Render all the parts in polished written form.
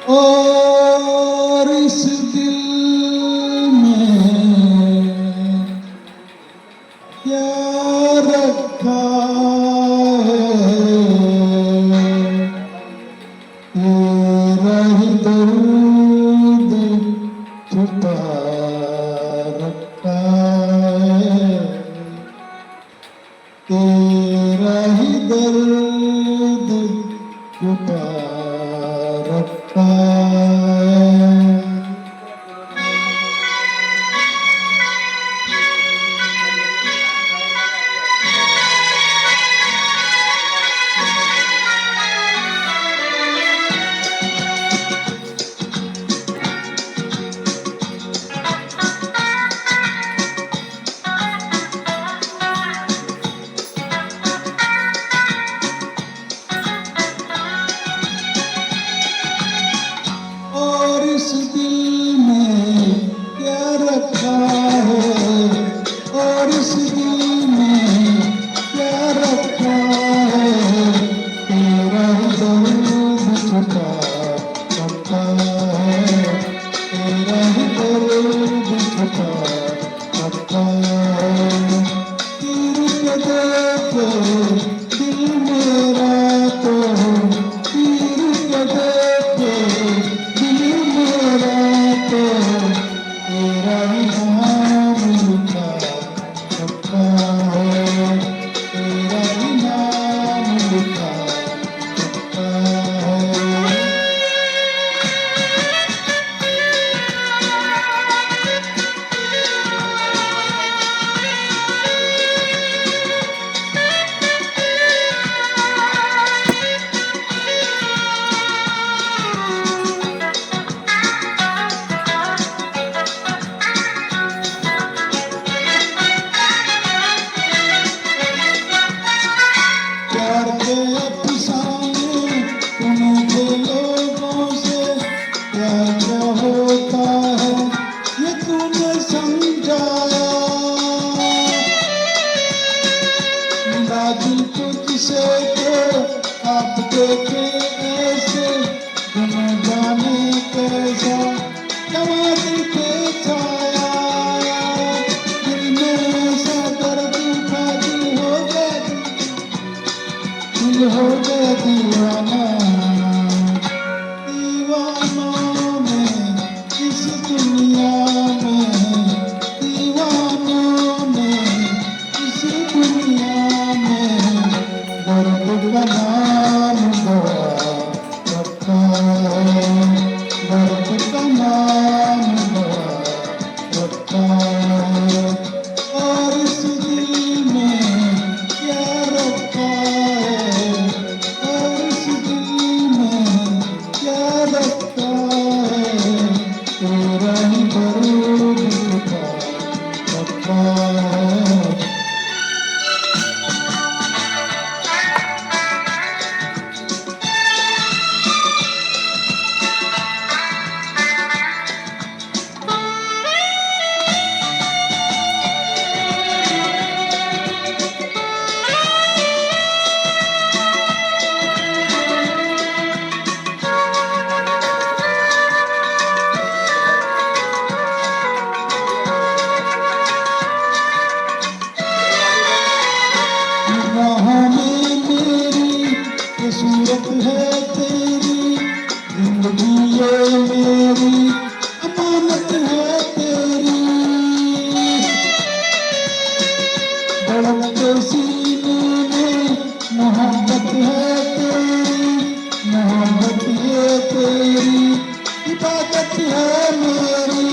और इस दिल में क्या रखा है, तेरा ही दर्द छुपा रखा है, तेरा ही दर्द छुपा रखा है। और इस दिल में क्या रखा है, और इस दिल में क्या रखा है, तेरा ही दर्द छुपा रखा है, तेरा ही दर्द छुपा रखा है। तीर के देखो दिल मेरा तो, तीर के देखो दिल मेरा तो, तेरा ही नाम लिखा रखा है, तेरा ही नाम लिखा रखा है। प्यार के अफसाने सुनते लोगों से, प्यार क्या होता है ये तूने समझाया, मिला दिल तुझसे तो आप देखे ऐसे, तुम जाने कैसा जवा दिल पे छाया, दिल में ऐसा दर्द उठा दिल हो गया दीवाना, दीवानों में इस दुनिया में, दीवानों में इस दुनिया में, दर्द का नाम दवा रखा है, दर्द का नाम दवा रखा है। और इस दिल में क्या रखा है, और इस दिल में क्या रखा है, तेरा ही दर्द छुपा रखा है। निगाहों में मेरी ये सूरत है तेरी, जिंदगी ये मेरी अमानत है तेरी, धड़कते सीने में मोहब्बत है तेरी, मोहब्बत ये तेरी इबादत है मेरी,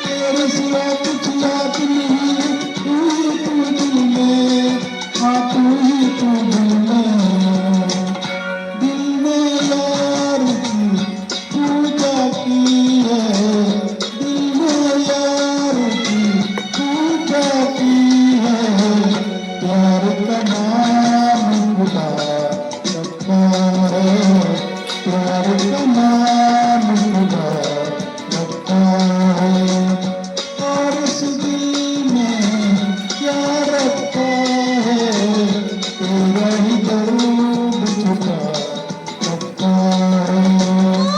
तेरे सिवा कुछ याद नहीं, तू ही तू दिल में, हाँ तू ही तू दिल में यार की पूजा की है, दिल में यार की पूजा की है, प्यार का नाम खुदा रखा है, प्यार का नाम खुदा रखा है। और इस दिल में क्या रखा है, तेरा ही दर्द छुपा रखा है।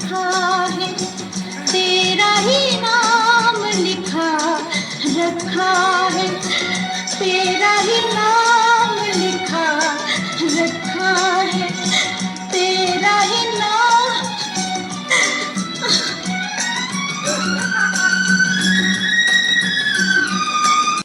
था